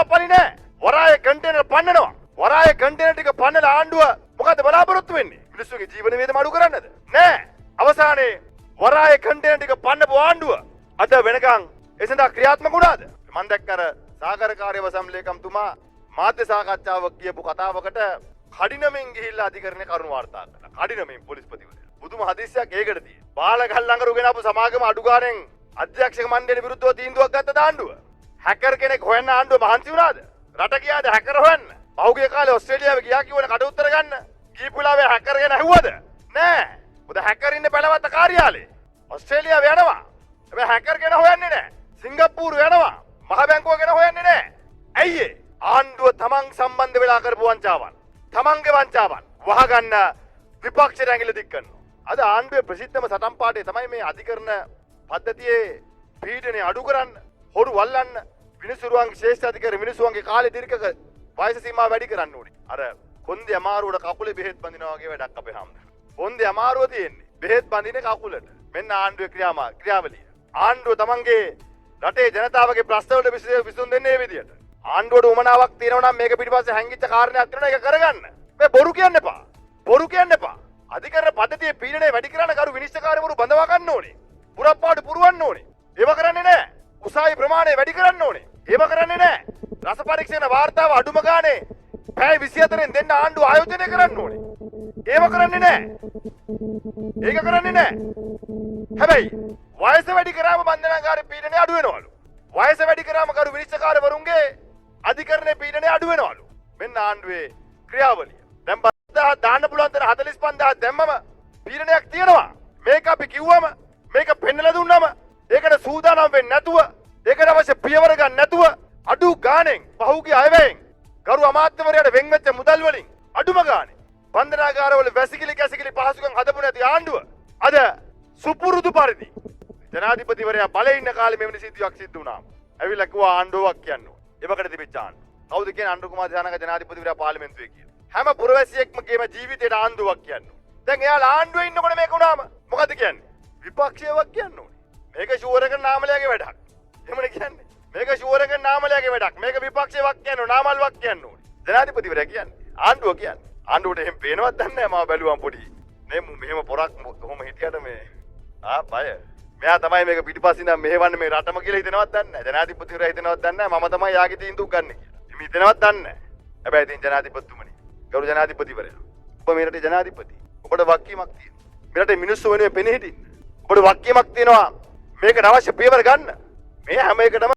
වෙලාව පලි නෑ. වරායේ container පන්නනවා. වරායේ container ටික පන්නලා ආණ්ඩුව මොකද බලාපොරොත්තු වෙන්නේ? මිනිස්සුගේ ජීවන වේදම අඩු කරන්නද? නෑ. අවසානයේ වරායේ කන්ටේනර් ටික පන්නපු ආණ්ඩුව අද වෙනකන් ඒ සඳහා ක්‍රියාත්මක වුණාද? මම දැක්ක අර සාගර කාර්ය වසම්ලේකම්තුමා මාධ්‍ය සාකච්ඡාවක් කියපු කතාවකට කඩිනමින් ගිහිල්ලා අධිකරණේ කරුණු වාර්තා කළා. කඩිනමින් පොලිස්පතිවරයා. බුදුම හදිස්සියක් ඒකට තියෙන. බාලගල් ළඟරු ගෙනාපු සමාගම අඩු ගානෙන් අධ්‍යක්ෂක මණ්ඩලයට විරුද්ධව තීන්දුවක් ගත්ත දාණ්ඩුව. හැකර් කෙනෙක් හොයන්න ආණ්ඩුව මහන්සි වුණාද? රට ගියාද හැකර් හොයන්න? පහුගිය කාලේ ඕස්ට්‍රේලියාවේ ගියා කිව්වනේ කට උත්තර ගන්න. කීපුලාවේ හැකර් ගැන ඇහුවද? නෑ. මොකද හැකර් ඉන්නේ බලවත් කාර්යාලේ. ඕස්ට්‍රේලියාව යනවා. හැබැයි හැකර් ගැන හොයන්නේ නෑ. සිංගප්පූරු යනවා. මහ බැංකුව ගැන හොයන්නේ නෑ. ඇයි ඒ? ආණ්ඩුව තමන් සම්බන්ධ වෙලා කරපු වංචාවන්. තමන්ගේ වංචාවන් වහගන්න විපක්ෂයට ඇඟිලි දික් කරනවා. අද ආණ්ඩුවේ ප්‍රසිද්ධම සටන් පාඨය තමයි මේ අධිකරණ පද්ධතියේ පීඩනය අඩු කරන්න, හොරු වල්ලන්න, විනිසුරුවන්ගේ ශ්‍රේෂ්ඨ අධිකාරී මිනිසුන්ගේ කාලේ දීර්ඝක වයස සීමාව වැඩි කරන්න ඕනේ. අර කොන්දේ අමාරුවට කකුලේ බෙහෙත් බඳිනවා වගේ වැඩක් අපේ හැමදාම. කොන්දේ අමාරුව තියෙන්නේ බෙහෙත් බඳින්නේ කකුලට. මෙන්න ආණ්ඩුවේ ක්‍රියාවලිය. ආණ්ඩුව තමන්ගේ රටේ ජනතාවගේ ප්‍රශ්නවලට විසඳුම් දෙන්නේ මේ විදියට. ආණ්ඩුවට උමනාවක් තියෙනවා නම් මේක පිටිපස්සේ හැංගිච්ච කාරණයක් තියෙනවා ඒක කරගන්න. මේ බොරු කියන්න එපා. බොරු කියන්න එපා. අධිකරණ පද්ධතියේ පීඩනය වැඩි කරන කරු විනිශ්චයකාරවරු බඳවා ගන්න ඕනේ. පුරප්පාඩු පුරවන්න ඕනේ. ඒව කරන්නේ නැහැ. උසාවි ප්‍රමාණය වැඩි කරන්න ඕනේ. ඒව කරන්නේ නැහැ. රස පරීක්ෂණ වාර්තාව අඩුම ගානේ පැය 24න් දෙන්න ආණ්ඩුව ආයෝජනය කරන්න ඕනේ. ඒව කරන්නේ නැහැ. ඒක කරන්නේ නැහැ. හැබැයි වයස වැඩි කරාම බන්ධනාගාරේ පීඩනය අඩු වෙනවලු. වයස වැඩි කරාම කරු විනිශ්චයකාරවරුන්ගේ අධිකරණයේ පීඩනය අඩු වෙනවලු. මෙන්න ආණ්ඩුවේ ක්‍රියාවලිය. දැන් 5000 දාන්න පුළුවන් තැන 45000 දැම්මම පීඩනයක් තියෙනවා. මේක අපි කිව්වම මේක පෙන්නලා දුන්නම ඒකට සූදානම් වෙන්නේ නැතුව ඒකට අවශ්‍ය පියවර ගන්න නැතුව අඩු ගාණෙන් පහුගිය අයවැයෙන් ගරු අමාත්‍යවරයාට වෙන් වෙච්ච මුදල් වලින් අඩුම ගාණේ බන්ධනාගාරවල වැසිකිලි කැසිකිලි පහසුකම් හදපු නැති ආණ්ඩුව අද සුපුරුදු පරිදි ජනාධිපතිවරයා බලේ ඉන්න කාලේ මෙවැනි සිද්ධියක් සිද්ධ වුණා. ඇවිල්ලා කිව්වා ආණ්ඩුවක් කියනවා. ඒවකට තිබිච්ච ආණ්ඩුව. කවුද කියන්නේ අනුර කුමාර දිසානායක ජනාධිපතිවරයා පාර්ලිමේන්තුවේ කියලා. හැම පුරවැසියෙක්ම ගේම ජීවිතේට ආණ්ඩුවක් කියනවා. දැන් එයාලා ආණ්ඩුවේ ඉන්නකොට මේක වුණාම මොකද කියන්නේ? විපක්ෂයවක් කියන්න ඕනේ. මේක ෂුවර් එක නාමලයාගේ වැඩක්. එහෙමනේ කියන්නේ. මේක ෂුවර් එක නාමලයාගේ වැඩක්. මේක විපක්ෂයවක් කියනවා නාමල්වක් කියන්න ඕනේ. ජනාධිපතිවරයා කියන්නේ. ආණ්ඩුව කියන්නේ. ආණ්ඩුවට එහෙම පේනවත් දන්නේ නැහැ මම බැලුවම් පොඩි. මේ මෙහෙම පොරක් කොහොම හිටියට මේ බය. මෙයා තමයි මේක පිටිපස්සින් නම් මෙහෙවන්නේ මේ රටම කියලා හිතනවත් දන්නේ නැහැ. ජනාධිපතිවරයා හිතනවත් දන්නේ නැහැ. මම තමයි යාගේ තීන්දුව ගන්න කියලා. එමි හිතනවත් දන්නේ නැහැ. හැබැයි ඉතින් ජනාධිපතිතුමනි. ගරු ජනාධිපතිවරයා. ඔබ මේ රටේ ජනාධිපති. ඔබට වගකීමක් තියෙනවා. මේ රටේ මිනිස්සු වෙනුවෙන් පෙනී හිටින්න. ඔබට වගකීමක් තියෙනවා මේකට අවශ්‍ය පියවර ගන්න. මේ හැම එකටම